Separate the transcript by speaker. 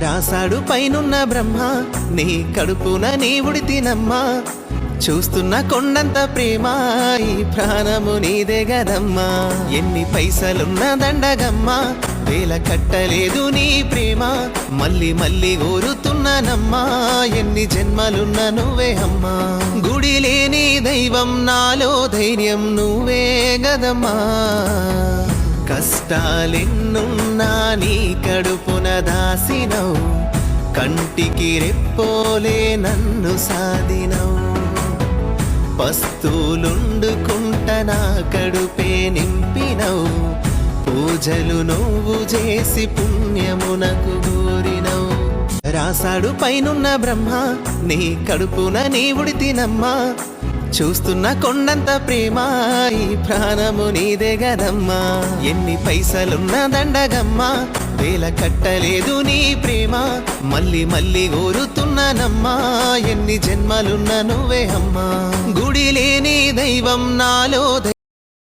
Speaker 1: రాసాడు పైనున్న బ్రహ్మ, నీ కడుపున నీ ఉడితినమ్మా. చూస్తున్న కొండంత ప్రేమ, ఈ ప్రాణము నీదే గదమ్మా. ఎన్ని పైసలున్న దండగమ్మా, వేల కట్టలేదు నీ ప్రేమ. మళ్ళీ మళ్ళీ కోరుతున్నానమ్మా, ఎన్ని జన్మలున్న నువ్వే అమ్మా. గుడి లేని దైవం నాలో ధైర్యం నువ్వే గదమ్మా. కష్టాలెన్నున్నా నీ కడుపున దాసినవు, కంటికి రెప్పోలే నన్ను సాధినవు. పస్తులుండుకుంట నా కడుపే నింపినవు, పూజలు నువ్వు చేసి పుణ్యమునకు గోరినవు. రాసాడు పైనున్న బ్రహ్మ, నీ కడుపున నీ ఉడితినమ్మా. చూస్తున్న కొండంత ప్రేమ, ఈ ప్రాణము నీదే గదమ్మా. ఎన్ని పైసలున్న దండగమ్మా, వేల కట్టలేదు నీ ప్రేమ. మళ్ళీ మళ్ళీ కోరుతున్నానమ్మా, ఎన్ని జన్మలున్న నువ్వే అమ్మా. గుడి లేని దైవం నాలో